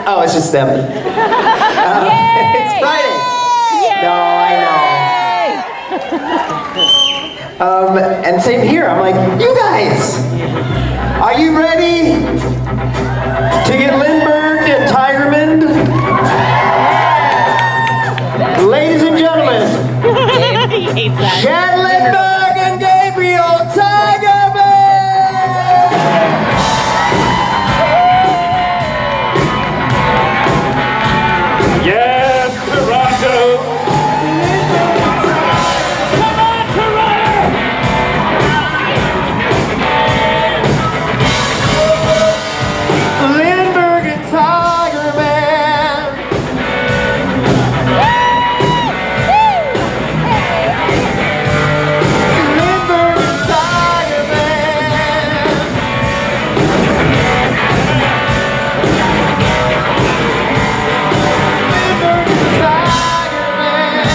Oh, it's just them. It's Friday. Yay! No, I know. And same here. I'm like, you guys, are you ready to get Lindberg and Tigerman? Ladies and gentlemen, He hates that. Chad Lindberg and Gabriel Tigerman! Yes, Toronto! Come on, Toronto! Lindberg and Tigerman! Lindberg and Tigerman! Lindberg and Tigerman!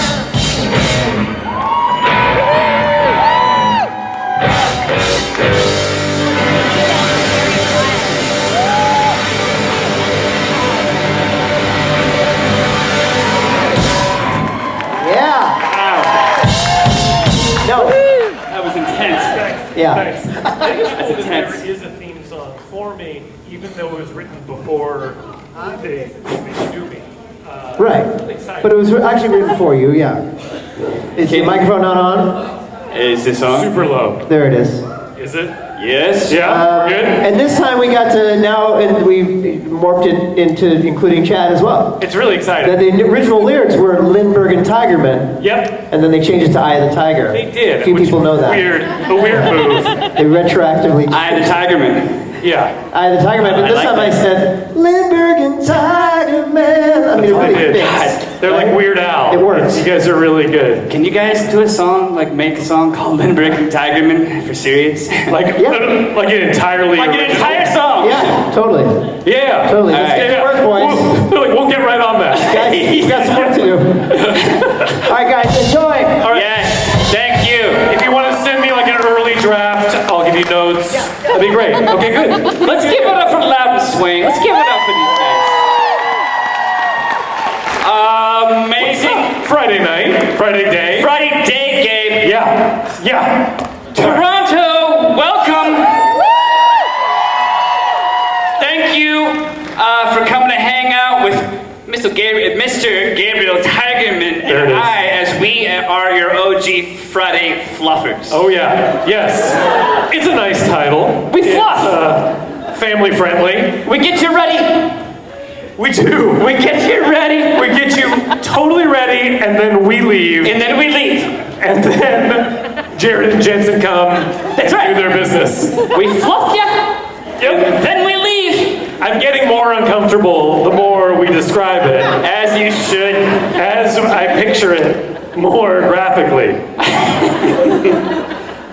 Yeah! No. That was intense. Yeah. Nice. I think That's it's cool that intense. there is a theme song for me, even though it was written before they do me. Right. Really excited. But it was actually written for you, yeah. Is the microphone not on? Is this on? Super low. There it is. Is it? Yes. Yeah, we're good? And this time we got to now, and we morphed it into including Chad as well. It's really That exciting. the original lyrics were Lindberg and Tigerman, Yep, and then they changed it to Eye of the Tiger. they did. Few which people know that. A weird move. They retroactively. I, the Tigerman. Yeah. Eye of the Tigerman, but I this like time I that. said Lindberg and Tigerman. I mean, it That's what really they did. fits. They're like right? Weird Al. It works. You guys are really good. Can you guys do a song, like make a song called Lindberg and Tigerman for serious? Like, Yeah. like an entirely Like an original- entire song. Yeah, totally. Yeah. Totally. All Let's right. get to work, boys. They're like, we'll get right on that. Guys, we got some work to do. All right, guys, enjoy. All right. Yes. Thank you. If you want to send me like an early draft, I'll give you notes. That'd be great. Okay, good. Let's give it up for Loud and Swing. Let's give it up for these guys. Amazing. Friday night, Friday day. Friday day, Gabe. Yeah, yeah. Toronto, welcome. Thank you for coming to hang out with Mr. Gabriel Tigerman There it and is. I, as we are your OG Friday fluffers. Oh yeah, yes. It's a nice title. We fluff. It's family friendly. We get you ready. We do. We get you ready. We get you totally ready, and then we leave, And then we leave. and then Jared and Jensen come That's and right. do their business. We fluff you. Yep. Then we leave. I'm getting more uncomfortable the more we describe it, As you should. as I picture it more graphically.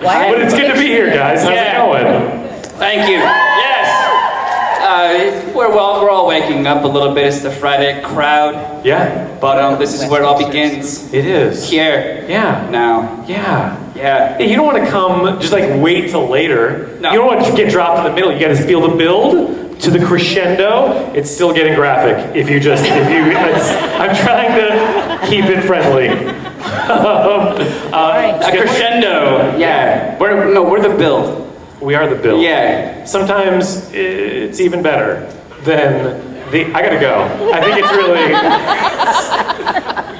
But it's good to be here, guys. How's Yeah. it going? Thank you. Yes. We're all waking up a little bit. It's the Friday crowd. Yeah, But this is where it all begins. it is. Here. Yeah. Now. Yeah. Yeah. Hey, you don't want to come just like wait till later. No. You don't want to get dropped in the middle. You got to feel the build to the crescendo. It's still getting graphic. I'm trying to keep it friendly. A crescendo. Yeah. We're the build. We are the build. Yeah. Sometimes it's even better than the. I gotta go. I think it's really.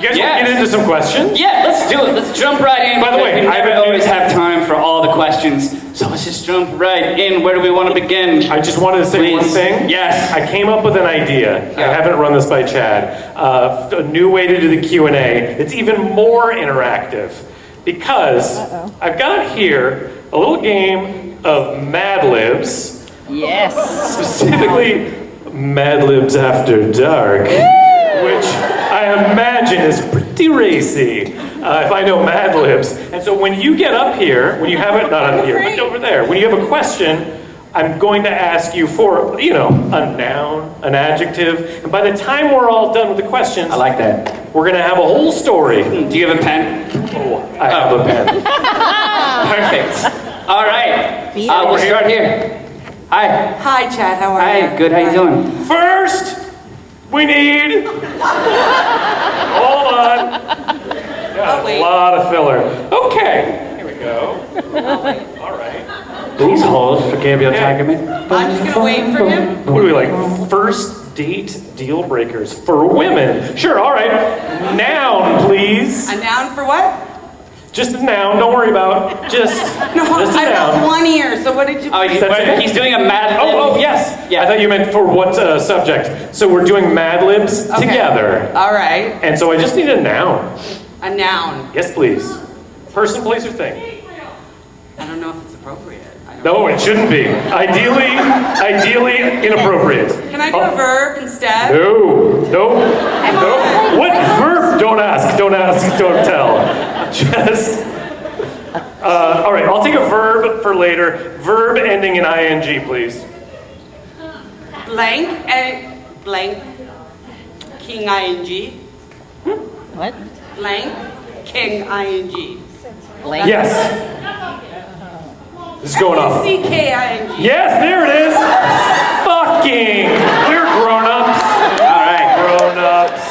You guys want to Yes. get into some questions? Yeah, let's do it. Let's jump right in. By the way, we I never haven't- always have time for all the questions. So let's just jump right in. Where do we want to begin? I just wanted to say one Please. thing. Yes. I came up with an idea. I Yeah. haven't run this by Chad. A new way to do the Q&A. It's even more interactive because I've got here a little game of Mad Libs, Yes. specifically Mad Libs After Dark, which I imagine is pretty racy. If I know Mad Libs. And so when you get up here, when you have it, not up here, but over there, when you have a question, I'm going to ask you for, a noun, an adjective. And by the time we're all done with the questions, I like that. we're going to have a whole story. Do you have a pen? Oh, I have a pen. Perfect. All right. We'll start here. Hi. Hi, Chad. How are Hi. you? Good. How you doing? First, We need. Hold on. Yeah, a lot of filler. Okay. Here we go. All right. Please hold for Gabriel Tigerman. I'm just gonna wait for him. What do we like? First date deal breakers for women. Sure, all right. Noun, please. A noun for what? Just a noun. Don't worry about. Just No, just a I've got noun. one ear, so what did you... Oh, he's, That's it? he's doing a Mad Lib. Oh, yes. Yeah. I thought you meant for what subject. So we're doing Mad Libs Okay. together. All right, And so I just need a noun. a noun. Yes, please. Person, place, or thing. I don't know if it's appropriate. I don't No, it shouldn't be. Ideally inappropriate. Can I do a verb instead? No. What verb? Don't ask, don't tell. Just, all right, I'll take a verb for later. Verb ending in ing, please. Blank and blank. King ing. What? Blank. King ing. Yes. This is going off. C-K-I-N-G. Yes, there it is. Fucking. We're grown-ups. All right. Grown-ups.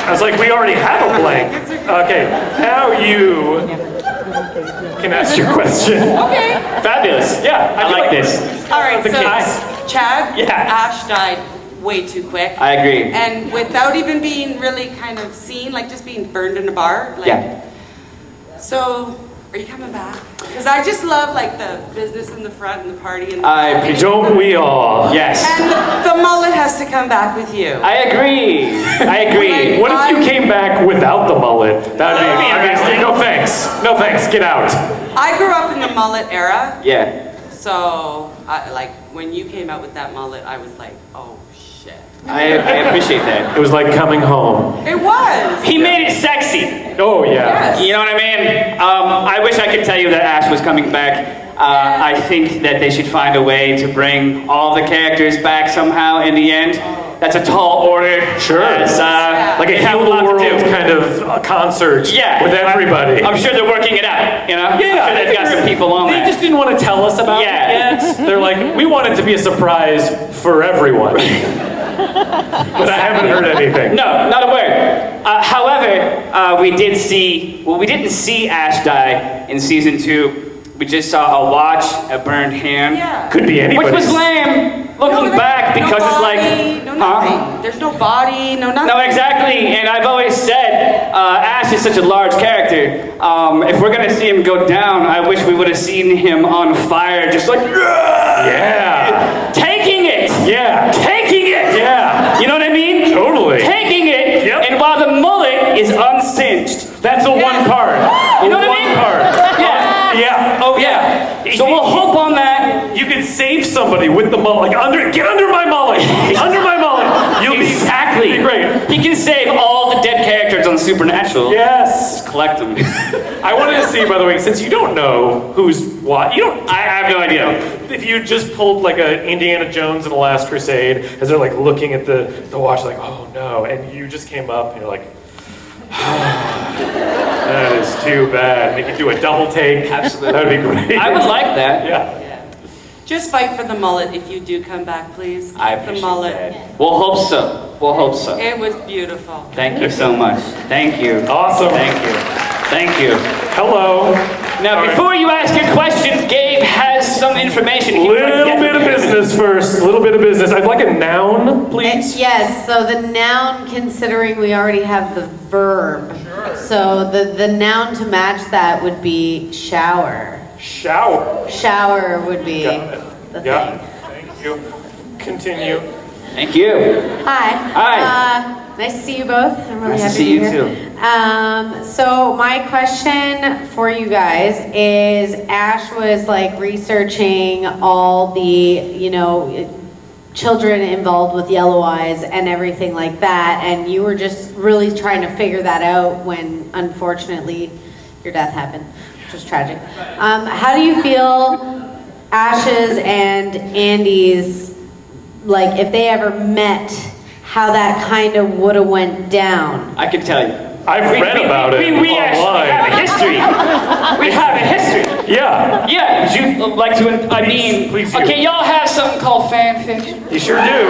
I was like, we already have a blank. Okay, now you can ask your question. Okay. Fabulous. Yeah, I feel like this. All right, The so kids. Chad, Yeah. Ash died way too quick. I agree. And without even being really kind of seen, like just being burned in a bar. Like, Yeah. So, are you coming back? Because I just love like the business in the front and the party and the I appreciate- Don't we all? Yes. And the mullet has to come back with you. I agree. I agree. What if you came back without the mullet? That'd be interesting. no thanks. No thanks. Get out. I grew up in the mullet era, Yeah. so like when you came out with that mullet, I was like, oh shit. I appreciate that. It was like coming home. It was. He made it sexy. Oh yeah. Yes. You know what I mean? I wish I could tell you that Ash was coming back. I think that they should find a way to bring all the characters back somehow in the end. That's a tall order. Sure. As, Like a they have heal the lot to world do. kind of concert. Yeah. With everybody. I'm sure they're working it out, you know? I'm sure they've got some people on They that. just didn't want to tell us about Yeah. it yet. They're like, we want it to be a surprise for everyone. But I haven't heard anything. No, not a word. However, we didn't see Ash die in season 2. We just saw a watch, a burned hand. Yeah. Could be anybody. Which was lame, looking back, because no it's like, body, no huh? nothing. There's no body, no nothing. No, exactly, and I've always said Ash is such a large character. If we're gonna see him go down, I wish we would have seen him on fire, just like, Yeah. taking it! Yeah. Taking it! Yeah. You know what I mean? Totally. Taking it, Yep. and while the mullet is unsinged. That's the one part. You know what I mean? One part. Yeah. Yeah. Oh, yeah. So we'll hope on that. You could save somebody with the mullet. Like, get under my mullet. Under my mullet. You'll Exactly. be great. He can save all the dead characters on Supernatural. Yes. Just collect them. I wanted to see, by the way, since you don't know who's what, I have no idea. If you just pulled like a Indiana Jones and the Last Crusade, as they're like looking at the watch, like, oh no, and you just came up and you're like, that is too bad. They could do a double take. Absolutely. That would be great. I would like that. Yeah. Just fight for the mullet if you do come back, please. I the appreciate mullet. that. We'll hope so. We'll hope so. It was beautiful. Thank you so much. Thank you. Awesome. Thank you. Thank you. Hello. Now, All right. before you ask your question, Gabe has some information. he would like to Little get bit of from you. business first. Little bit of business. I'd like a noun, please. Yes, so the noun, considering we already have the verb. So the noun to match that would be shower. Shower. Shower would be Got it. the Yeah. thing. Thank you. Continue. Thank you. Hi. Hi. Nice to see you both. I'm really Nice to happy see be you here. too. So my question for you guys is, Ash was like researching all the, children involved with yellow eyes and everything like that, and you were just really trying to figure that out when unfortunately your death happened, which was tragic. How do you feel Ash's and Andy's, like if they ever met, how that kind of would have went down? I can tell you. I've read about it We actually online. have a history. We have a history. Yeah. Yeah, would you like to, Please do. okay, y'all have something called fan fiction? You sure do.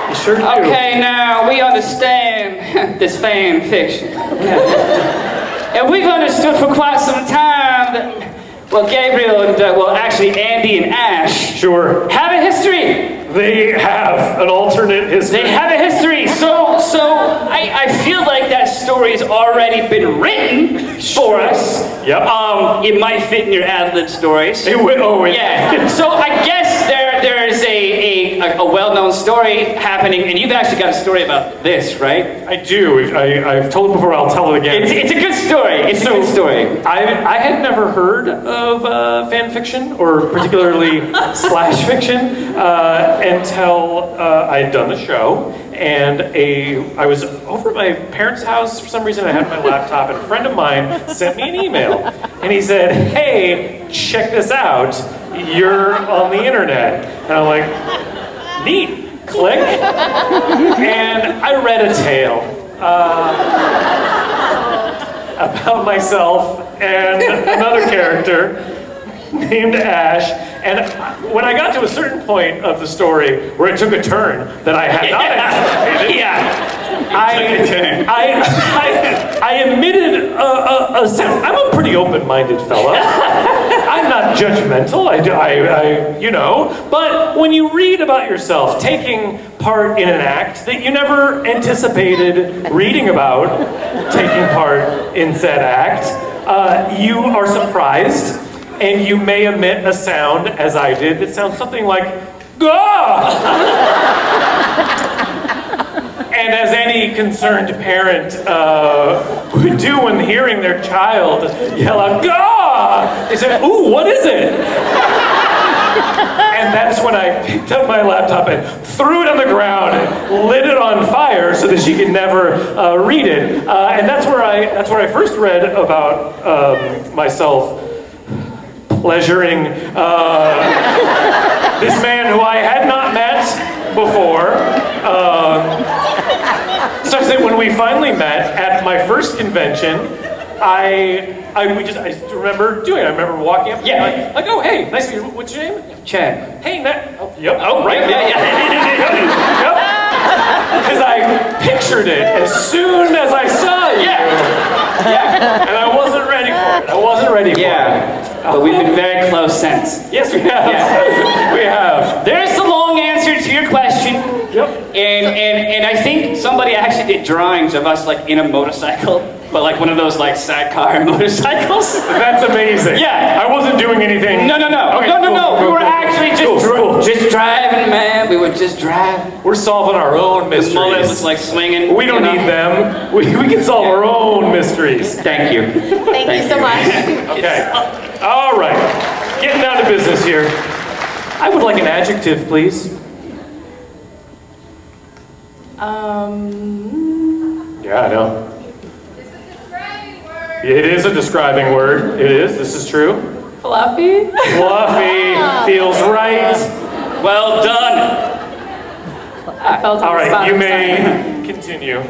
You sure do. Okay, now we understand this fan fiction. Okay. And we've understood for quite some time that, well, Gabriel and, actually Andy and Ash Sure. have a history. They have an alternate history. They have a history. So I feel like that story has already been written for us. Yep. It might fit in your ad-lib stories. Yeah. So I guess there's a well-known story happening, and you've actually got a story about this, right? I do. I've told it before. I'll tell it again. It's a good story. It's a good story. I had never heard of fan fiction, or particularly slash fiction, until I had done the show. And I was over at my parents' house for some reason. I had my laptop, and a friend of mine sent me an email, and he said, "Hey, check this out. You're on the internet." And I'm like, "Neat." Click, and I read a tale about myself and another character named Ash. And when I got to a certain point of the story where it took a turn that I had not anticipated, I emitted a sound. I'm a pretty open-minded fella. I'm not judgmental. But when you read about yourself taking part in an act that you never anticipated reading about, taking part in said act, you are surprised. And you may emit a sound, as I did, that sounds something like, "Gah!" And as any concerned parent would do when hearing their child yell out, "Gah!" They said, "Ooh, what is it?" And that's when I picked up my laptop and threw it on the ground and lit it on fire so that she could never read it. And that's where I first read about myself pleasuring this man who I had not met before. Such that when we finally met at my first convention, I remember doing it. I remember walking up. Yeah. Like, oh, hey, nice to meet you. What's your name? Chad. Hey, yep. Oh, right. Yeah. Yep. Because I pictured it as soon as I saw you. Yeah. And I wasn't ready for it. I wasn't ready for it. Yeah. But we've been very close since. Yes, we have. Yeah. We have. There's the long answer to your question. Yep. And I think somebody actually did drawings of us like in a motorcycle, but like one of those like sidecar motorcycles. That's amazing. Yeah. I wasn't doing anything. No. Okay, No. cool, We cool, were cool. actually just driving, man. We were just driving. We're solving our own The mullet was mysteries. like swinging. We don't need them. We can solve our own mysteries. Thank you. Thank you so much. Okay. All right. Getting down to business here. I would like an adjective, please. Yeah, I know. It is a describing word. It is. This is true. Fluffy? Fluffy. Feels right. Well done. I felt All right. spot You on. may continue.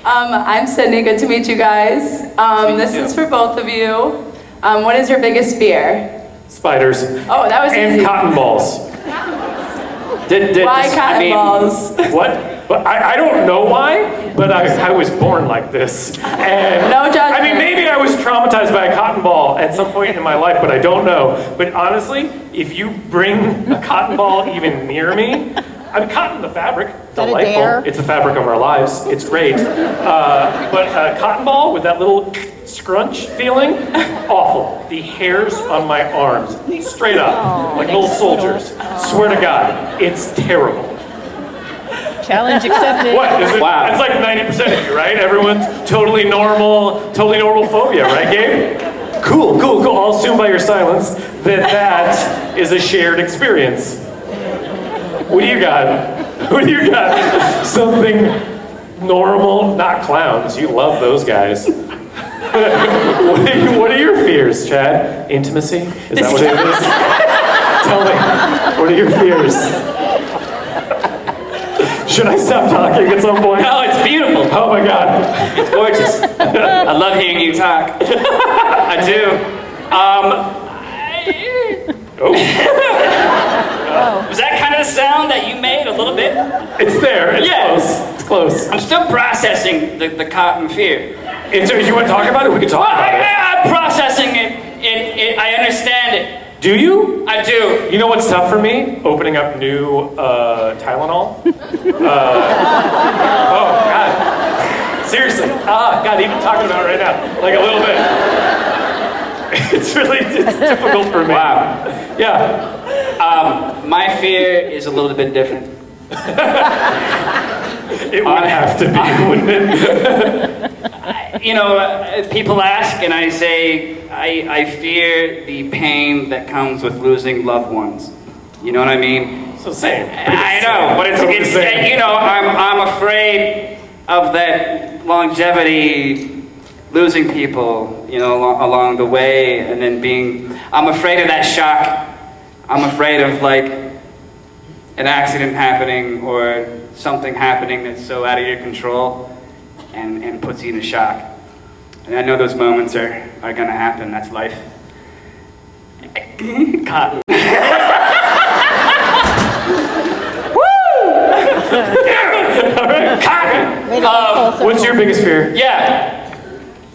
I'm Sydney. Good to meet you guys. This is for both of you. What is your biggest fear? Spiders. Oh, that was And easy. cotton balls. Why cotton balls? What? But I don't know why, but I was born like this. And No judgment. I mean, maybe I was traumatized by a cotton ball at some point in my life, but I don't know. But honestly, if you bring a cotton ball even near me, I mean, cotton, the fabric, delightful. It's the fabric of our lives. It's great. But a cotton ball with that little scrunch feeling, awful. The hairs on my arms, straight up, like little soldiers. Swear to God, it's terrible. Challenge accepted. What? Is it, Wow. It's like 90% of you, right? Everyone's totally normal phobia, right, Gabe? Cool. I'll assume by your silence that is a shared experience. What do you got? Something normal, not clowns. You love those guys. What are your fears, Chad? Intimacy? Is that what it is? Tell me, what are your fears? Should I stop talking at some point? No, it's beautiful. Oh my God. It's gorgeous. I love hearing you talk. I do. Oh. Was that kind of the sound that you made a little bit? It's there. It's Yeah. close. It's close. I'm still processing the cotton fear. If you want to talk about it, we can talk about it. I'm processing it. I understand it. Do you? I do. You know what's tough for me? Opening up new Tylenol. Oh, God. Seriously. God, even talking about it right now. Like a little bit. It's difficult for me. Wow. Yeah. My fear is a little bit different. It would have to be, wouldn't it? You know, people ask, and I say, I fear the pain that comes with losing loved ones. You know what I mean? So same. I know, but it's same. you know, I'm afraid of that longevity, losing people, you know, along the way, and then I'm afraid of that shock. I'm afraid of like an accident happening or something happening that's so out of your control and puts you in a shock. And I know those moments are gonna happen. That's life. Cotton. All right. Cotton. Made it full circle. What's your biggest fear? Yeah.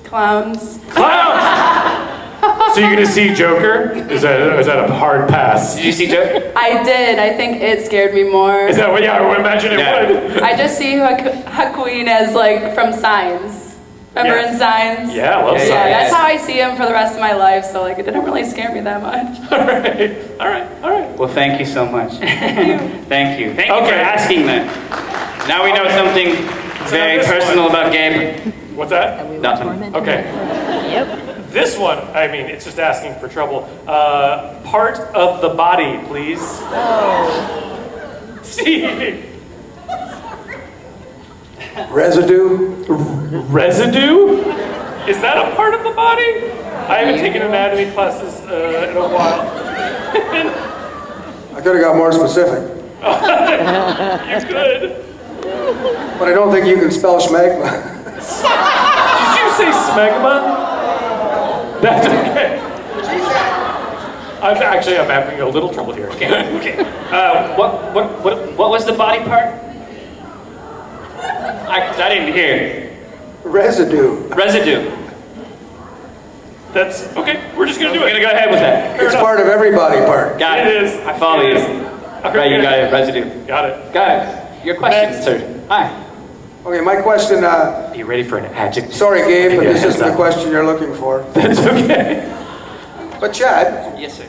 Clowns. Clowns! So you're gonna see Joker? Is that a hard pass? Did you see Joe? I did. I think it scared me more. Is that what? Yeah, I would imagine it Yeah. would. I just see Hakuin as like from Signs. Remember Yeah. in Signs? Yeah, I love Yeah, Yeah, Signs. that's how I see him for the rest of my life. So like, it didn't really scare me that much. All right. Well, thank you so much. Thank you. Thank you for Okay. asking that. Now we know something very this personal one. about Gabe. What's that? We were Nothing. tormented. Okay. Yep. This one, I mean, it's just asking for trouble. Part of the body, please. Oh. Steve. Residue? Residue? Is that a part of the body? I haven't taken anatomy classes in a while. I could have got more specific, You could. but I don't think you can spell schmegma. Did you say smegma? That's okay. I'm having a little trouble here. Okay. What was the body part? I didn't hear. Residue. Residue. That's okay. We're just gonna do We're it. gonna go ahead with that. It's part of every body part. Got it. It is. I follow It you. is. Right, you got it. Residue. Got it. Got it. Your question, Next. sir. Hi. Okay, my question, Are you ready for an adjective? sorry Gabe, but Yeah, this heads isn't the up. question you're looking for. That's okay. But Chad, Yes, sir.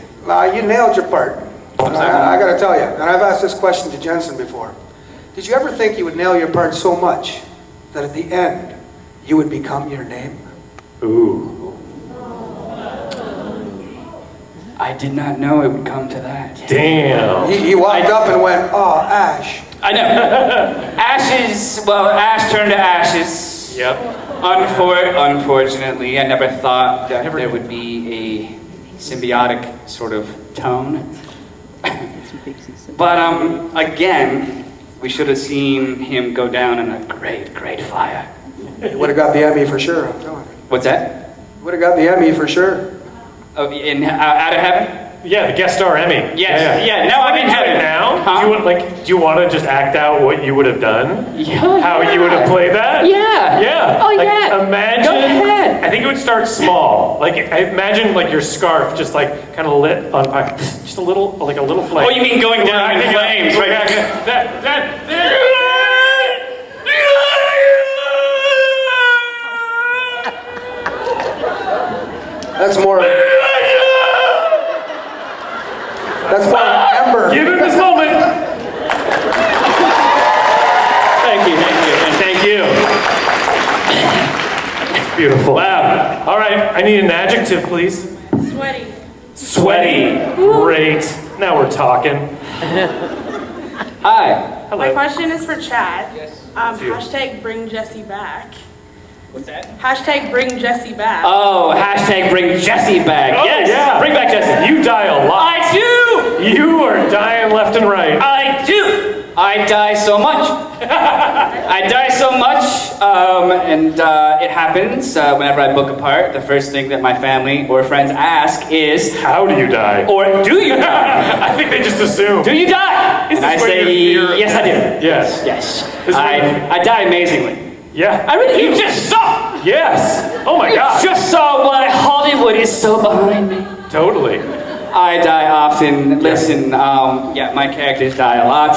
you nailed your part. I gotta tell you, and I've asked this question to Jensen before. Did you ever think you would nail your part so much that at the end, you would become your name? Ooh. I did not know it would come to that. Damn. He walked up and went, oh, Ash. I know. Ashes, well, ash turned to ashes. Yep. Unfortunately, I never thought that Never there did. would be a symbiotic sort of tone. But again, we should have seen him go down in a great fire. You would have got the Emmy for sure, I'm telling you. What's that? Would have got the Emmy for sure. Oh, in Out of Heaven? Yeah, the guest star Emmy. Yes. Yeah. Now I'm in heaven. Now, Huh? do you want to just act out what you would have done? Yeah. How you would have played that? Yeah. Yeah. Oh, Like, yeah. Imagine. Go ahead. I think it would start small. Like I imagine like your scarf just like kind of lit on fire, just a little flame. Oh, you mean going down in flames, right? That's more of an ember. Give him this moment. Thank you. And thank you. Beautiful. Wow. All right. I need an adjective, please. Sweaty. Sweaty. Great. Now we're talking. Hi. Hello. My question is for Chad. Yes. you. Hashtag bring Jesse back. What's that? Hashtag bring Jesse back. Oh, hashtag bring Jesse back. Oh, Yes. yeah. Bring back Jesse. You die a lot. I do. You are dying left and right. I do. I die so much. I die so much, and it happens whenever I book a part. The first thing that my family or friends ask is, How do you die? or do you die? I think they just assume. Do you die? Is And I this Yes, I do. Yes. Yes. This I die amazingly. Yeah. I really. You just saw. Yes. Oh my You God. just saw why Hollywood is so behind me. Totally. I die often. Listen, my characters die a lot.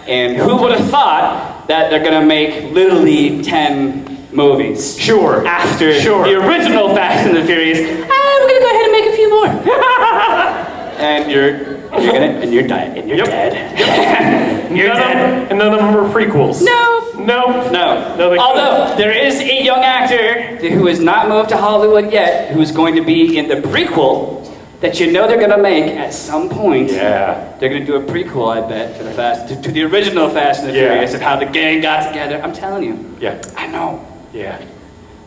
And who would have thought that they're gonna make literally 10 movies? Sure. After Sure. the original Fast and the Furious. We're gonna go ahead and make a few more. And you're dead. And you're dead. You're dead. And none of them are prequels. No. No. No. they Although there is a young actor who has not moved to Hollywood yet, who's going to be in the prequel that you know they're gonna make at some point. Yeah. They're gonna do a prequel, I bet, to the original Fast and the Yeah. Furious of how the gang got together. I'm telling you. Yeah. I know. Yeah.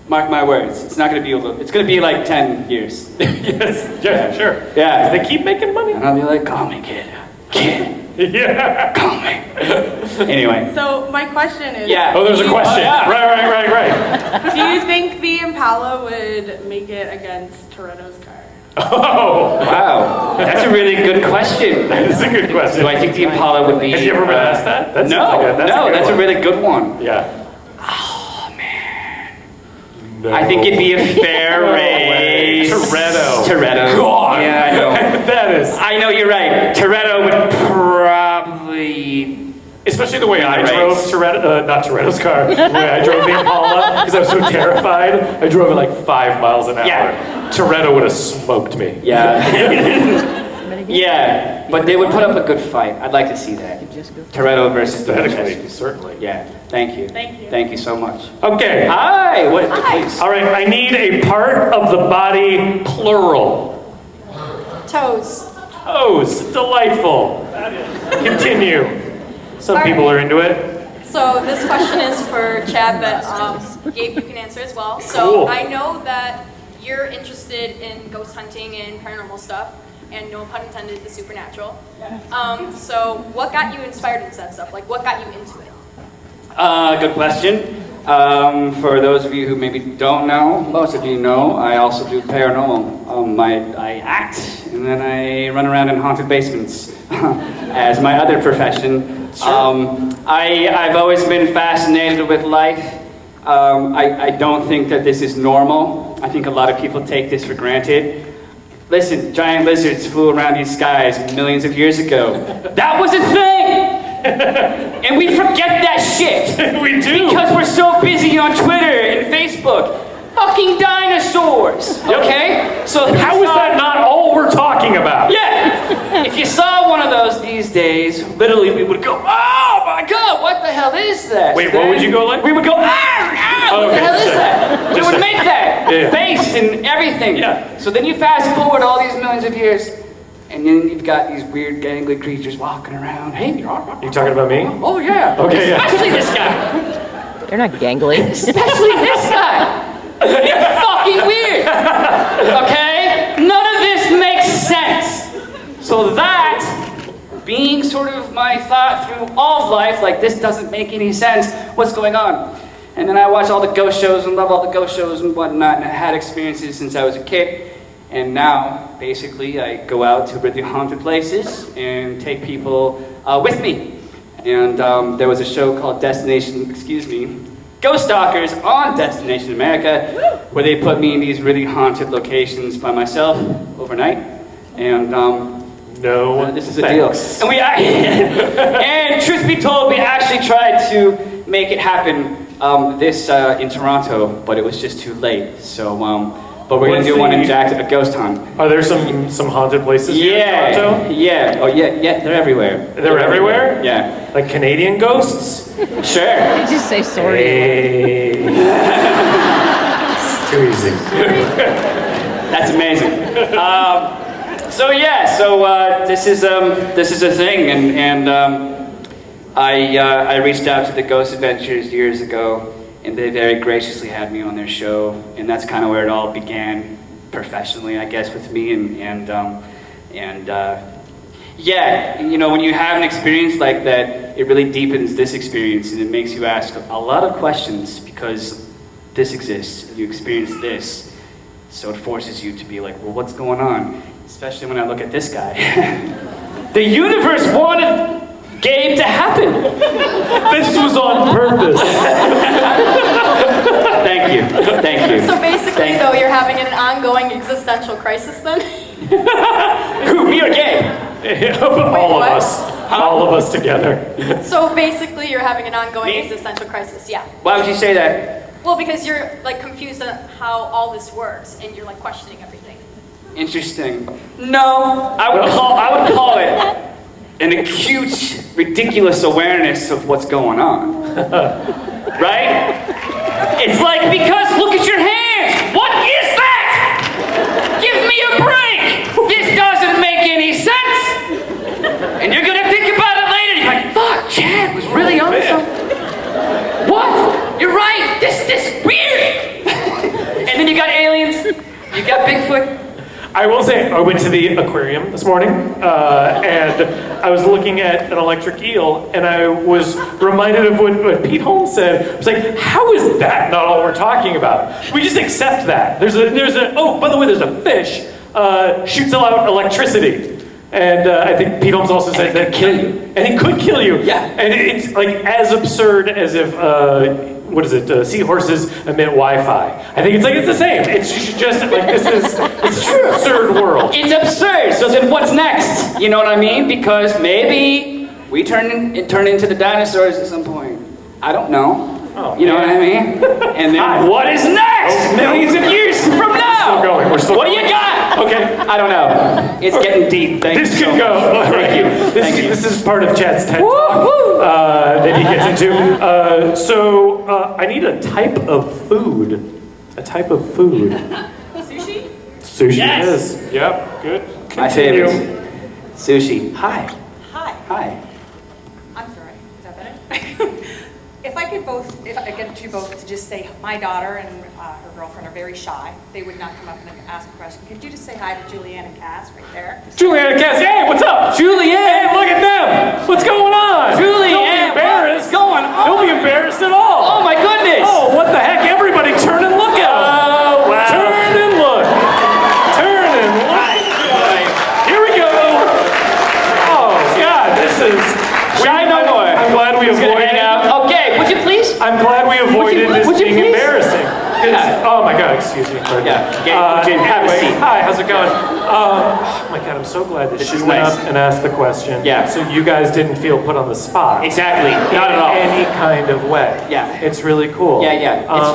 Mark my words. It's not gonna be it's gonna be like 10 years. Yes. Yeah. Sure. Yeah. They keep making money. And I'll be like, call me kid. Yeah. Call me. Anyway. So my question is, Yeah. Oh, there's a question. yeah. Right. do you think the Impala would make it against Toretto's car? Oh. Wow. That's a really good question. That is a good question. Do I think the Impala would be... Have you ever been asked that? That's That's good a one. really good one. Yeah. Oh, man. No. I think it'd be a fair No way. race. Toretto. Toretto. God. Yeah, I know. That is. I know, you're right. Toretto would probably... Especially the way I Race. drove Toretto, not Toretto's car, the way I drove the Impala, because I was so terrified. I drove at like 5 miles an hour. Yeah. Toretto would have smoked me. Yeah. Yeah, but they would put up a good fight. I'd like to see that. Toretto versus the Aesthetically, certainly. Yeah, thank you. Thank you. Thank you so much. Okay. Hi, please. All right, I need a part of the body, plural. Toes. Toes. Delightful. Continue. Some people are into it. So this question is for Chad, but Gabe, you can answer as well. So Cool. I know that you're interested in ghost hunting and paranormal stuff, and no pun intended, the supernatural. So what got you inspired into that stuff? Like, what got you into it? Good question. For those of you who maybe don't know, most of you know, I also do paranormal. I act, and then I run around in haunted basements as my other profession. I've always been fascinated with life. I don't think that this is normal. I think a lot of people take this for granted. Listen, giant lizards flew around these skies millions of years ago. That was a thing! And we forget that shit. We do. Because we're so busy on Twitter and Facebook. Fucking dinosaurs, okay? So How is that not all we're talking about? Yeah. If you saw one of those these days, literally we would go, oh my God, what the hell is that? Wait, what would you go like? We would go, what okay, the hell is just that? We just would make that Yeah. face and everything. Yeah. So then you fast forward all these millions of years, and then you've got these weird gangly creatures walking around. Hey, You talking about me? oh yeah. Okay, yeah. Especially this guy. They're not gangly. Especially this guy. It's fucking weird. Okay? None of this makes sense. So that being sort of my thought through all of life, like this doesn't make any sense. What's going on? And then I watch all the ghost shows and love all the ghost shows and whatnot, and I had experiences since I was a kid. And now, basically, I go out to really haunted places and take people with me. And there was a show called Ghost Stalkers on Destination America, where they put me in these really haunted locations by myself overnight. And No. this is a deal. thanks. And and truth be told, we actually tried to make it happen in Toronto, but it was just too late. So, but we're gonna What's do one in the- Jackson, a ghost hunt. Are there some haunted places here in Toronto? Yeah. Oh, yeah. They're everywhere. They're everywhere? Yeah. Like Canadian ghosts? Sure. Did you say sorry? Hey. It's too easy. That's amazing. This is a thing, and I reached out to the Ghost Adventures years ago, and they very graciously had me on their show, and that's kind of where it all began professionally, I guess, with me, yeah, you know, when you have an experience like that, it really deepens this experience, and it makes you ask a lot of questions, because this exists, you experience this, so it forces you to be like, well, what's going on? Especially when I look at this guy. The universe wanted Gabe to happen. This was on purpose. Thank you. Thank you. So basically, though, you're having an ongoing existential crisis then? Who, me or Gabe? All of what? us. All of us together. So basically, you're having an ongoing Me? existential crisis, yeah. Why would you say that? Well, because you're like confused on how all this works, and you're like questioning everything. Interesting. No, I would call it an acute, ridiculous awareness of what's going on. Right? It's like, because look at your hands. What is that? Give me a break. This doesn't make any sense. And you're gonna think about it later. You're like, fuck, Chad was really on something. What? You're right. This weird. And then you got aliens. You got Bigfoot. I will say, I went to the aquarium this morning, and I was looking at an electric eel, and I was reminded of what Pete Holmes said. I was like, how is that not all we're talking about? We just accept that. Oh, by the way, there's a fish, shoots out electricity. And I think Pete Holmes also said that kill you. And it could kill you. Yeah. And it's like as absurd as if, seahorses emit Wi-Fi. I think it's the same. It's just like, it's an absurd world. It's absurd. So then what's next? You know what I mean? Because maybe we turn into the dinosaurs at some point. I don't know. Oh, you know what I mean? And then what is next? Millions of years from now. We're still what going. do you got? Okay. I don't know. It's getting deep. Thank This you could so go. much. Thank you. This is part of Chad's TED Talk that he gets into. So I need a type of food. A type of food. Sushi? Sushi Yes. it is. Yep. Good. My Continue. favorite. Sushi. Hi. Hi, Hi. I'm sorry. Is that better? If I get you both to just say, my daughter and her girlfriend are very shy. They would not come up and ask a question. Could you just say hi to Julianne and Cass right there? Julianne and Cass. Hey, what's up? Julianne. Hey, look at them. What's going on? Julianne, Don't be embarrassed. what's going on? Don't be embarrassed at all. Oh my goodness. Oh, what the heck? Everybody turn and look at them. Oh, wow. Turn and look. Turn and look. Here we go. Oh, God, this is... Shy no more. I'm glad we avoided it. Okay, would you please? I'm glad we avoided this would you being please? embarrassing. 'Cause- Yeah. Oh my God, excuse me. Yeah, have a Anyway, seat. hi, how's it going? Oh my God, I'm so glad that This she is went nice. up and asked the question. Yeah. So you guys didn't feel put on the spot. Exactly. Not at In all. any kind of way. Yeah. It's really cool. Yeah.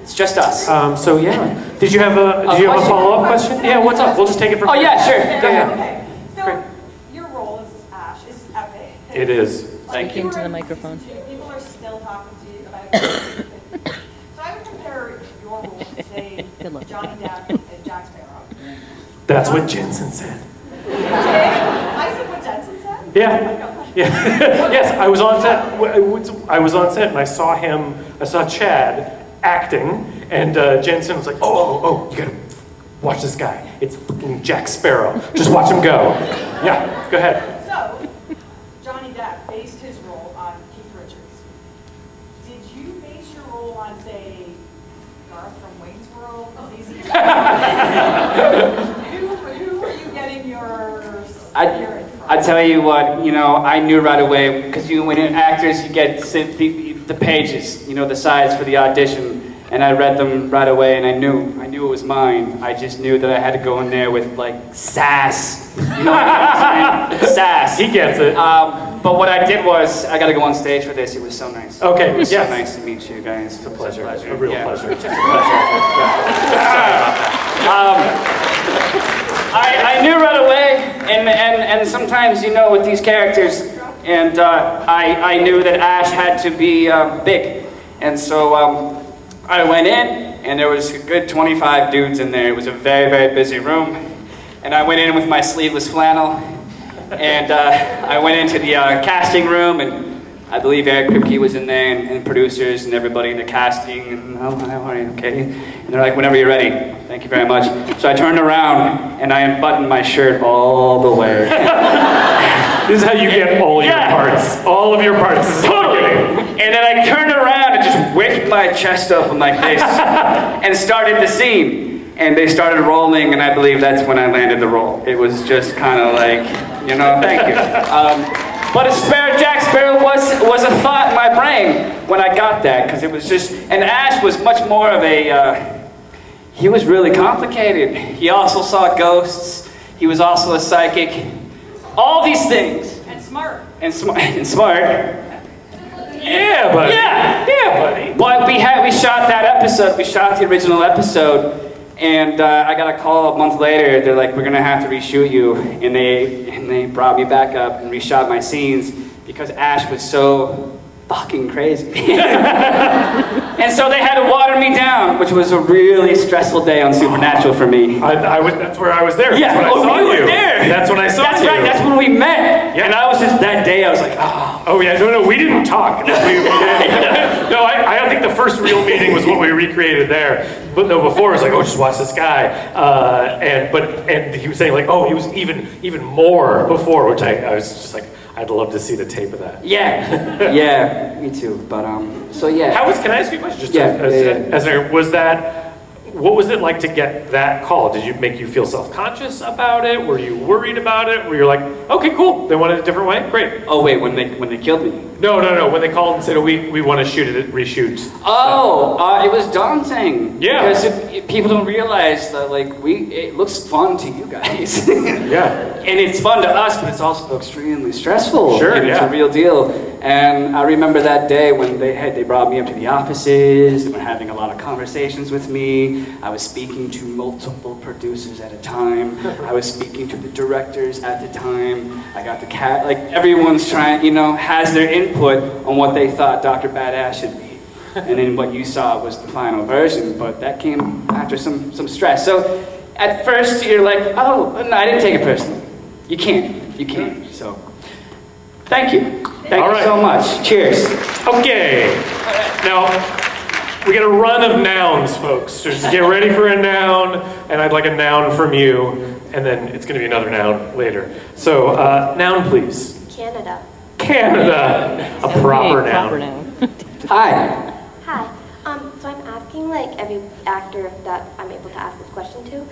It's just us. So yeah. Did you have a question? follow-up question? Yeah. What's up? We'll just take it from. Oh yeah, sure. Go Yeah. ahead. Okay, so Great. your role as Ash is epic. It is. Thank Speaking to the microphone. People are still talking to you about it. So I would compare your role to, say, Good luck. Johnny Depp and Jack Sparrow. That's what Jensen said. I said what Jensen said? Yeah. Yeah. Yes, I was on set. I was on set and I saw Chad acting, and Jensen was like, oh, you gotta watch this guy. It's fucking Jack Sparrow. Just watch him go. Yeah, go ahead. So, Johnny Depp based his role on Keith Richards. Did you base your role on, say, Garth from Wayne's World? Who are you getting your spirit from? I tell you what, I knew right away, because when you're actors, you get the pages, the sides for the audition, and I read them right away, and I knew it was mine. I just knew that I had to go in there with, like, sass. You know what I'm saying? Sass. He gets it. But what I did was, I got to go on stage for this. It was so nice. Okay, It was yes. so nice to meet you guys. It's a pleasure. A real pleasure. Just a pleasure. Sorry about that. I knew right away, and sometimes, with these characters, and I knew that Ash had to be big. And so I went in, and there was a good 25 dudes in there. It was a very, very busy room. And I went in with my sleeveless flannel, and I went into the casting room, and I believe Eric Kripke was in there, and producers, and everybody in the casting, and how are you, okay? And they're like, whenever you're ready. Thank you very much. So I turned around, and I unbuttoned my shirt all the way. This is how you get all your parts. All of your parts. This is Totally. And then I turned around and just whipped my chest open like this and started the scene. And they started rolling, and I believe that's when I landed the role. It was just kind of like, thank you. But a spare Jack Sparrow was a thought in my brain when I got that, because it was just, and Ash was much more of a, he was really complicated. He also saw ghosts. He was also a psychic. All these things. And smart. And smart. Yeah, buddy. Yeah, buddy. But we shot that episode. We shot the original episode, and I got a call a month later. They're like, "We're gonna have to reshoot you," and they brought me back up and reshot my scenes because Ash was so fucking crazy. And so they had to water me down, which was a really stressful day on Supernatural for me. That's where I was there. Yeah, That's when I saw you were there. That's when I saw That's you. right. That's when we met. Yeah. And I was just that day. I was like, oh. Oh yeah, no, we didn't talk. No, I don't think the first real meeting was what we recreated there. But no, before it was like, oh, just watch this guy, and he was saying like, oh, he was even more before, which I was just like, I'd love to see the tape of that. Yeah, yeah, me too. But so yeah. Can I ask you a question? Just Yeah. was that? What was it like to get that call? Did it make you feel self-conscious about it? Were you worried about it? Were you like, okay, cool, they want it a different way? Great. Oh wait, when they killed me. No. When they called and said, oh, we want to reshoot. Oh, it was daunting. Yeah. Because people don't realize that it looks fun to you guys. Yeah. And it's fun to us, but it's also extremely stressful. Sure, and yeah. It's a real deal. And I remember that day when they brought me up to the offices. They were having a lot of conversations with me. I was speaking to multiple producers at a time. I was speaking to the directors at the time. I got the cat. Everyone's trying, has their input on what they thought Dr. Badass should be. And then what you saw was the final version, but that came after some stress. So at first you're like, oh, no, I didn't take it personally. You can't. So thank you. Thank you so much. Cheers. Okay. Now, we got a run of nouns, folks. Just get ready for a noun, and I'd like a noun from you, and then it's going to be another noun later. So, noun, please. Canada. Canada. A proper noun. Proper noun. Hi. Hi. So I'm asking every actor that I'm able to ask this question to.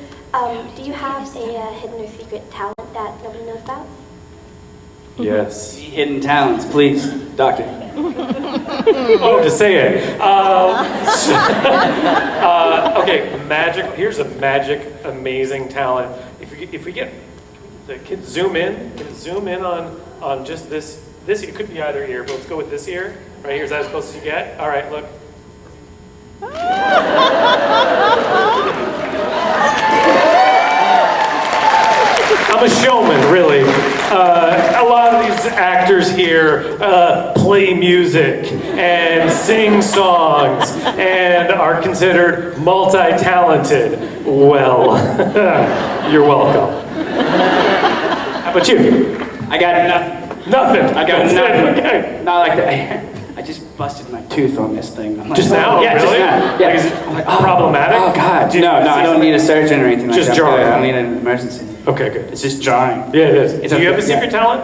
Do you have a hidden or secret talent that nobody knows about? Yes. Hidden talents, please, doctor. Oh, to say it. Okay, magic. Here's a magic, amazing talent. If we get the kids zoom in on just this. It could be either ear, but let's go with this ear. Right here, is that as close as you get? All right, look. I'm a showman, really. A lot of these actors here play music and sing songs and are considered multi-talented. Well, you're welcome. How about you? I got nothing. Nothing. I got nothing. Okay. Not like that. I just busted my tooth on this thing. I'm like, Just now? Yeah, Really? just now. Yeah. Like, is it problematic? Oh God. No, I don't need a surgeon or anything like Just that. drawing. I don't need an emergency. Okay, good. It's just drawing. Yeah, it is. Do you have a secret talent?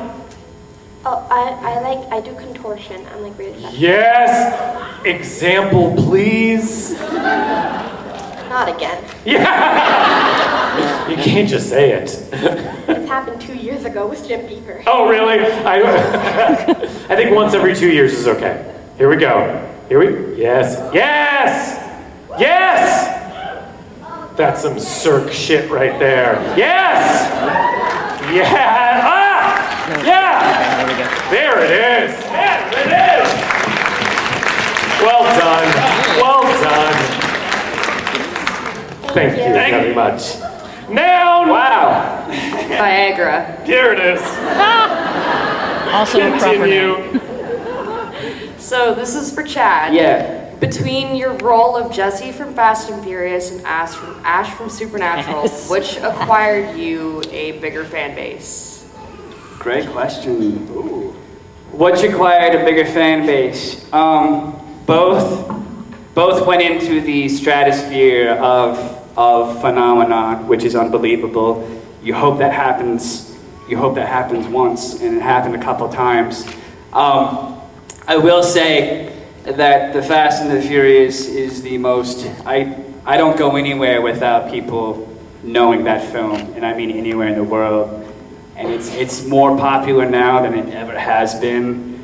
Oh, I do contortion. I'm really fast. Yes. Example, please. Not again. Yeah. You can't just say it. This happened 2 years ago with Jim Beaver. Oh, really? I think once every 2 years is okay. Here we go. Yes. That's some Cirque shit right there. Yes. Yeah. Ah. Yeah. There we go. There it is. Yeah, it is. Well done. Thank you very much. Noun. Wow. Viagra. Here it is. Also a proper noun. Continue. So this is for Chad. Yeah. Between your role of Jesse from Fast and Furious and Ash from Supernatural, Yes. which acquired you a bigger fan base? Great question. Ooh. Which acquired a bigger fan base? Both went into the stratosphere of phenomenon, which is unbelievable. You hope that happens once, and it happened a couple times. I will say that the Fast and the Furious is the most. I don't go anywhere without people knowing that film, and I mean anywhere in the world. and it's more popular now than it ever has been.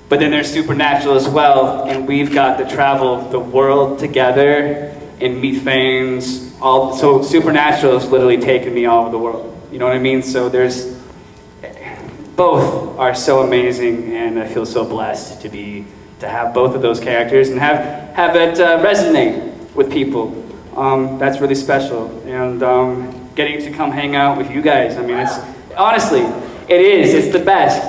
But then there's Supernatural as well, and we've got to travel the world together and meet fans. So Supernatural has literally taken me all over the world. You know what I mean? So both are so amazing, and I feel so blessed to have both of those characters and have it resonate with people. That's really special, and getting to come hang out with you guys. I mean, it's the best,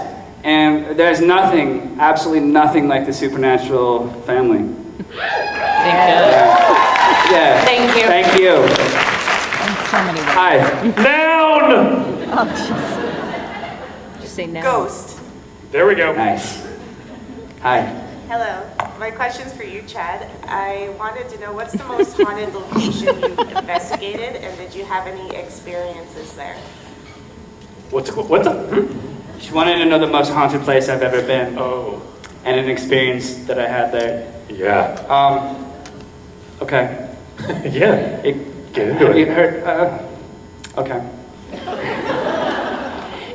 and there's nothing, absolutely nothing like the Supernatural family. Thank you. Yeah. Thank you. Thank you. So many ways. Hi. Noun! Oh, jeez. Just say no. Ghost. There we go. Nice. Hi. Hello. My question's for you, Chad. I wanted to know what's the most haunted location you've investigated, and did you have any experiences there? What's up? She wanted to know the most haunted place I've ever been. Oh. And an experience that I had there. Yeah. Okay. Yeah. Get into You it. heard, okay.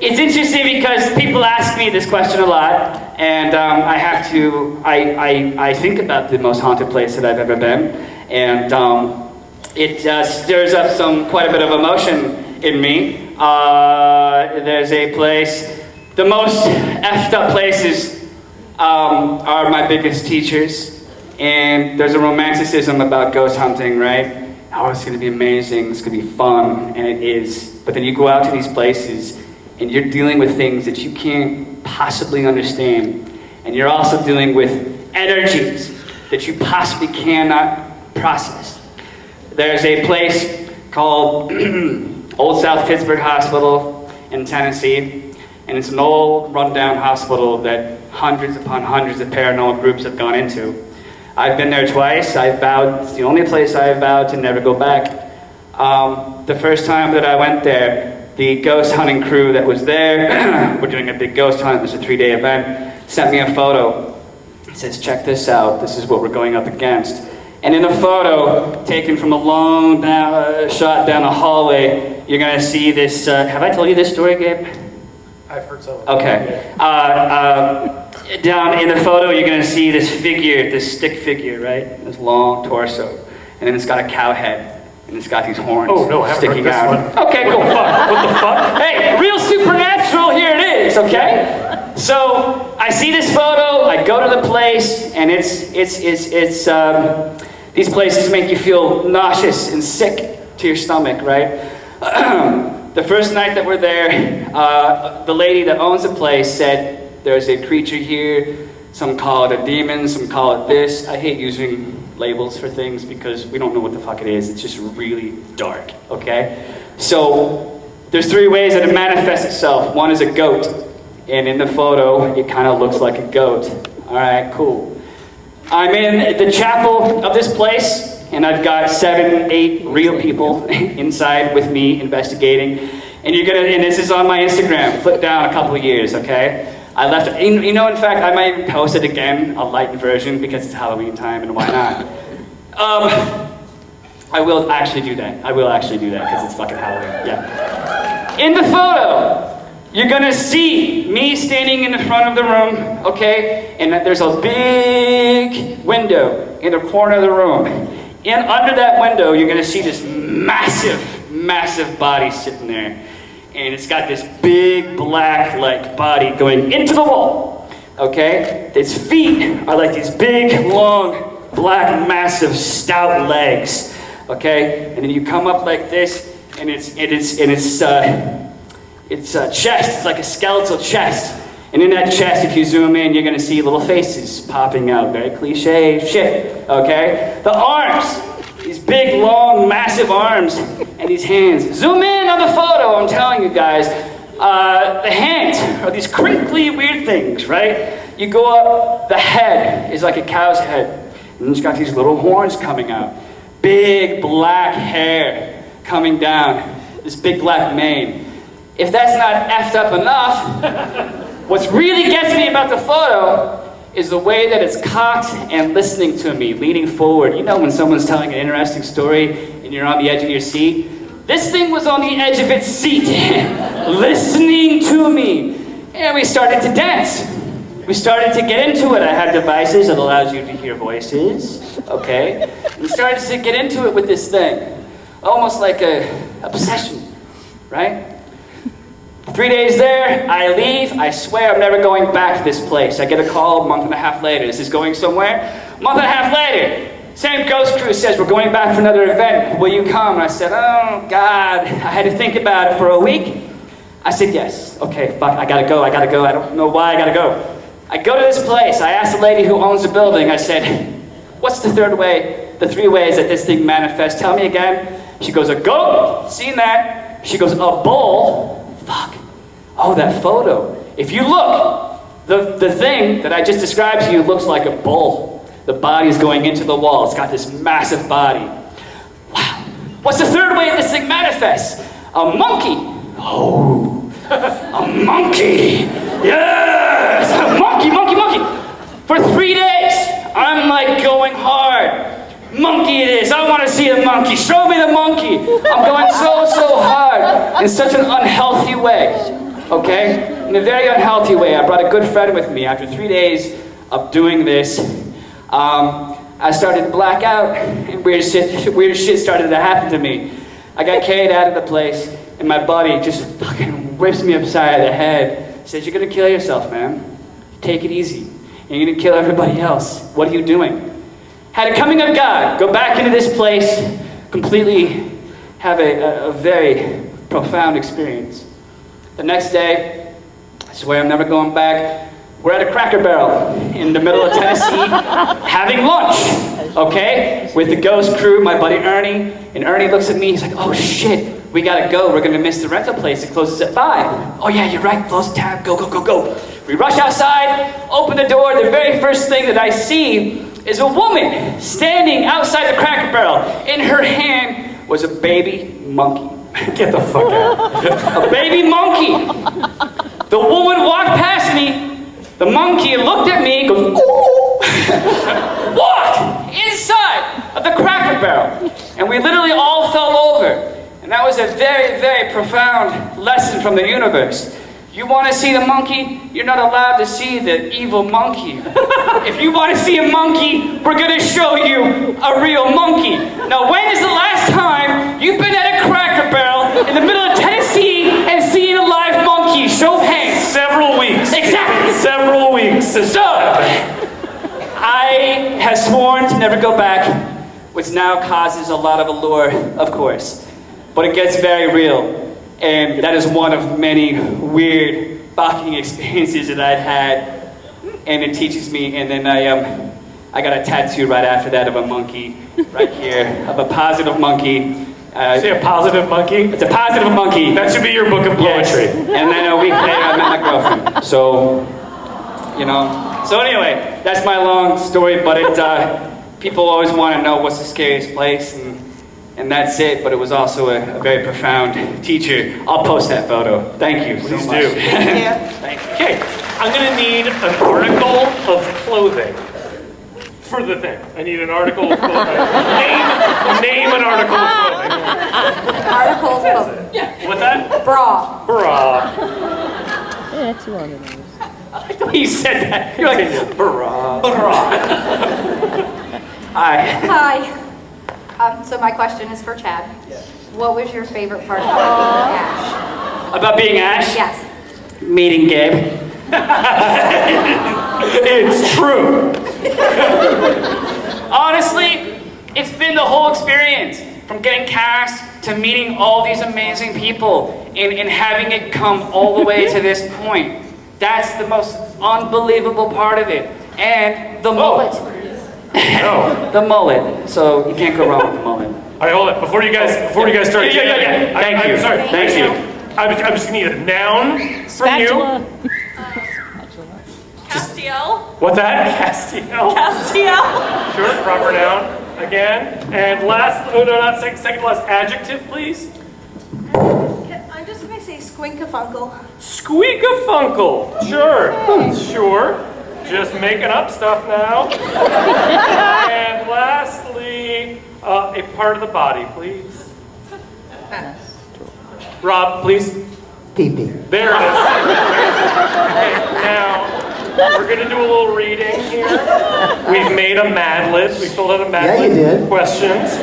It's interesting because people ask me this question a lot, and I think about the most haunted place that I've ever been, and it stirs up quite a bit of emotion in me. There's a place, the most effed up places are my biggest teachers, and there's a romanticism about ghost hunting, right? Oh, it's gonna be amazing, it's gonna be fun, and it is. But then you go out to these places, and you're dealing with things that you can't possibly understand. And you're also dealing with energies that you possibly cannot process. There's a place called Old South Pittsburgh Hospital in Tennessee, and it's an old rundown hospital that hundreds upon hundreds of paranormal groups have gone into. I've been there twice. It's the only place I vowed to never go back. The first time that I went there, the ghost hunting crew that was there, we're doing a big ghost hunt, it was a 3-day event, sent me a photo. It says, check this out, this is what we're going up against. And in the photo, taken from a long shot down a hallway, you're gonna see this, have I told you this story, Gabe? I've heard so. Okay. Down in the photo, you're gonna see this figure, this stick figure, right? This long torso. And then it's got a cow head. And it's got these horns sticking out. Okay, cool. What the fuck? Hey, real Supernatural, here it is, okay? So I see this photo, I go to the place, and these places make you feel nauseous and sick to your stomach, right? The first night that we're there, the lady that owns the place said, there's a creature here, some call it a demon, some call it this. I hate using labels for things because we don't know what the fuck it is. It's just really dark, okay? So there's 3 ways that it manifests itself. One is a goat, and in the photo, it kind of looks like a goat. All right, cool. I'm in the chapel of this place, and I've got 7, 8 real people inside with me investigating, and this is on my Instagram. Flip down a couple of years, okay? I left, in fact, I might post it again, a light version, because it's Halloween time, and why not? I will actually do that, because it's fucking Halloween, yeah. In the photo, you're gonna see me standing in the front of the room, okay? And there's a big window in the corner of the room. And under that window, you're gonna see this massive, massive body sitting there. And it's got this big black body going into the wall, okay? Its feet are like these big, long, black, massive, stout legs, okay? And then you come up like this, and its chest is like a skeletal chest. And in that chest, if you zoom in, you're gonna see little faces popping out, very cliche shit, okay? The arms, these big, long, massive arms, and these hands. Zoom in on the photo, I'm telling you guys. The hands are these crinkly, weird things, right? You go up, the head is like a cow's head, and it's got these little horns coming out. Big, black hair coming down, this big, black mane. If that's not effed up enough, what really gets me about the photo is the way that it's cocked and listening to me, leaning forward. You know when someone's telling an interesting story and you're on the edge of your seat? This thing was on the edge of its seat, listening to me. And we started to dance. We started to get into it. I had devices that allows you to hear voices, okay? We started to get into it with this thing. Almost like a obsession, right? 3 days there, I leave. I swear I'm never going back to this place. I get a call a month and a half later. Is this going somewhere? A month and a half later, same ghost crew says, we're going back for another event. Will you come? And I said, oh, God. I had to think about it for a week. I said, yes. Okay, fuck, I gotta go. I don't know why I gotta go. I go to this place. I asked the lady who owns the building, I said, what's the three ways that this thing manifests? Tell me again. She goes, a goat. Seen that. She goes, a bull. Fuck. Oh, that photo. If you look, the thing that I just described to you looks like a bull. The body's going into the wall. It's got this massive body. Wow. What's the third way this thing manifests? A monkey. Oh, a monkey. Yes! A monkey. For 3 days, I'm like going hard. Monkey it is. I want to see a monkey. Show me the monkey. I'm going so hard in such an unhealthy way. Okay? In a very unhealthy way. I brought a good friend with me. After 3 days of doing this, I started to black out, and weird shit started to happen to me. I got carried out of the place, and my buddy just fucking whips me upside the head. Says, you're gonna kill yourself, man. Take it easy. And you're gonna kill everybody else. What are you doing? Had a coming of God. Go back into this place, completely have a very profound experience. The next day, I swear I'm never going back. We're at a Cracker Barrel in the middle of Tennessee having lunch, okay? With the ghost crew, my buddy Ernie. And Ernie looks at me, he's like, oh shit, we gotta go. We're gonna miss the rental place. It closes at 5. Oh yeah, you're right, close the tab, go. We rush outside, open the door. The very first thing that I see is a woman standing outside the Cracker Barrel. In her hand was a baby monkey. Get the fuck out. A baby monkey. The woman walked past me. The monkey looked at me, goes, walked inside of the Cracker Barrel. And we literally all fell over. And that was a very, very profound lesson from the universe. You want to see the monkey? You're not allowed to see the evil monkey. If you want to see a monkey, we're going to show you a real monkey. Now, when is the last time you've been at a Cracker Barrel in the middle of Tennessee and seen a live monkey? Show of hands. Several weeks. Exactly. Several weeks. So, I have sworn to never go back, which now causes a lot of allure, of course. But it gets very real. And that is one of many weird fucking experiences that I've had. And it teaches me, and then I got a tattoo right after that of a monkey, right here, of a positive monkey. Say a positive monkey? It's a positive monkey. That should be your book of poetry. Yes. And then a week later, I met my girlfriend. So, you know. So anyway, that's my long story, but it, people always want to know what's the scariest place, and that's it, but it was also a very profound teacher. I'll post that photo. Thank you so much. Please do. Thank you. Okay, I'm gonna need an article of clothing for the thing. I need an article of clothing. Name an article of clothing. Articles of What's that? bra. Bra. Yeah, 2 on those. I like the way you said that. You're like, bra. Hi. Hi. So my question is for Chad. What was your favorite part about being Ash? About being Ash? Yes. Meeting Gabe. It's true. Honestly, it's been the whole experience. From getting cast to meeting all these amazing people and having it come all the way to this point. That's the most unbelievable part of it. And the mullet. No. The mullet. So you can't go wrong with the mullet. All right, hold it. Before you guys start. Yeah. Thank you. Sorry. Thank you. I'm just gonna need a noun from you. Spatula. Castiel. What's that? Castiel. Castiel. Sure, proper noun. Again. And last, not second to last, adjective, please. I'm just going to say Squinkafunkle. Squeakafunkle. Sure. Sure. Just making up stuff now. And lastly, a part of the body, please. Rob, please. Pee-pee. There it is. Okay, now, we're going to do a little reading here. We've made a Mad Lib. We filled out a Mad Yeah, you Lib did. questions.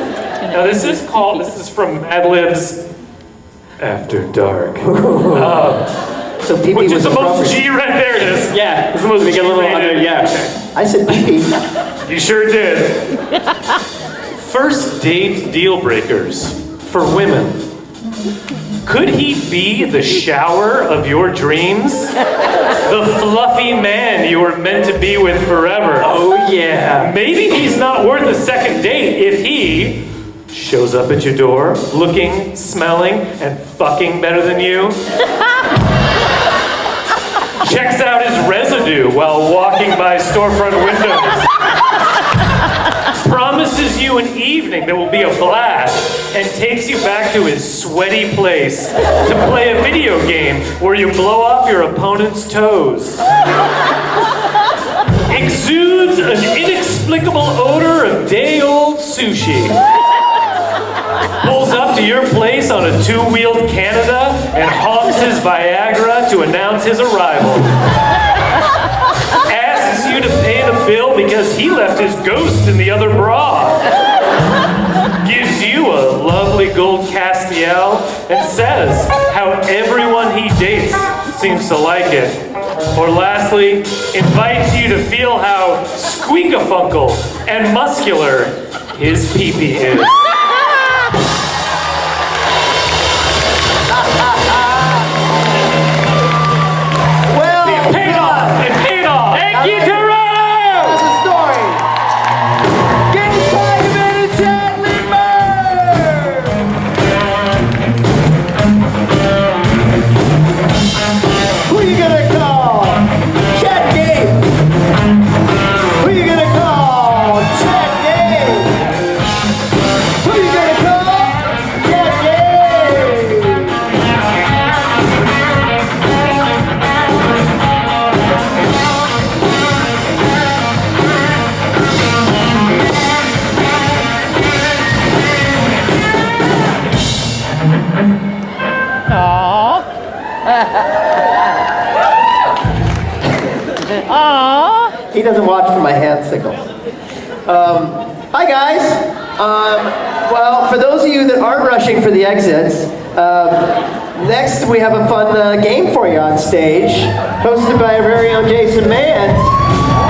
Now, this is from Mad Lib's After Dark. So pee-pee Which is was the most appropriate. G right there it is. Yeah, It's the most we get a little G-rated. under, yeah. I said pee-pee. You sure did. First date deal breakers for women. Could he be the shower of your dreams? The fluffy man you were meant to be with forever? Oh, yeah. Maybe he's not worth a second date if he shows up at your door looking, smelling, and fucking better than you. Checks out his residue while walking by storefront windows. Promises you an evening that will be a blast and takes you back to his sweaty place to play a video game where you blow off your opponent's toes. Exudes an inexplicable odor of day-old sushi. Pulls up to your place on a two-wheeled Canada and honks his Viagra to announce his arrival. Asks you to pay the bill because he left his ghost in the other bra. Gives you a lovely gold Castiel and says how everyone he dates seems to like it. Or lastly, invites you to feel how squeakafunkle and muscular his pee-pee is. Well, It paid off! It paid off! Thank you, Toronto! that's the story. Get Tigerman and Chad Lindberg! Who you gonna call? Chad Gabe. Who you gonna call? Chad Gabe. Who you gonna call? Chad Gabe. Aww. He doesn't watch for my hand signals. Hi guys. Well, for those of you that aren't rushing for the exits, next we have a fun game for you on stage, hosted by our very own Jason Mann.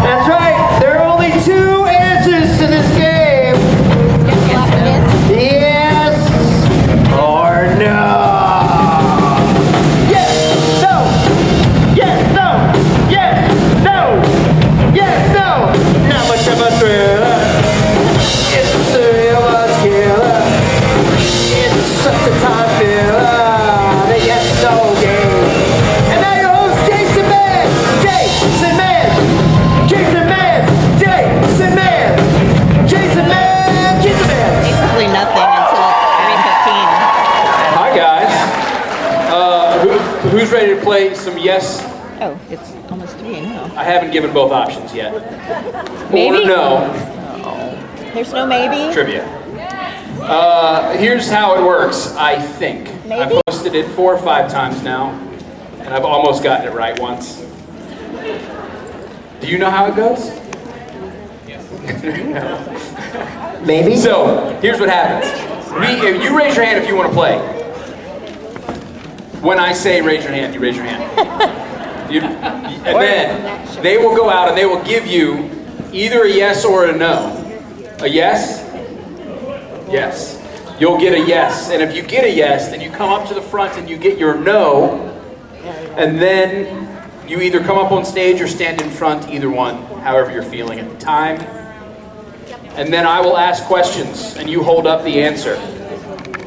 That's right. There are only two answers to this game. Yes or no. Yes, no. Yes, no. Yes, no. Yes, no. Not much of a thriller. It's a serial killer. It's such a time filler. The yes, no game. And now your host, Jason Mann. Jason Mann. Jason Mann. Jason Mann. Jason Mann. Jason Mann. Basically nothing until 3:15. Hi, guys. Who's ready to play some yes? Oh, it's almost 3 now. I haven't given both options yet. Maybe? Or no. There's no maybe? Trivia. Here's how it works, I think. Maybe? I've hosted it 4 or 5 times now, and I've almost gotten it right once. Do you know how it goes? No. Maybe. So, here's what happens. You raise your hand if you want to play. When I say raise your hand, you raise your hand. And then they will go out and they will give you either a yes or a no. A yes? Yes. You'll get a yes. And if you get a yes, then you come up to the front and you get your no. And then you either come up on stage or stand in front, either one, however you're feeling at the time. And then I will ask questions and you hold up the answer.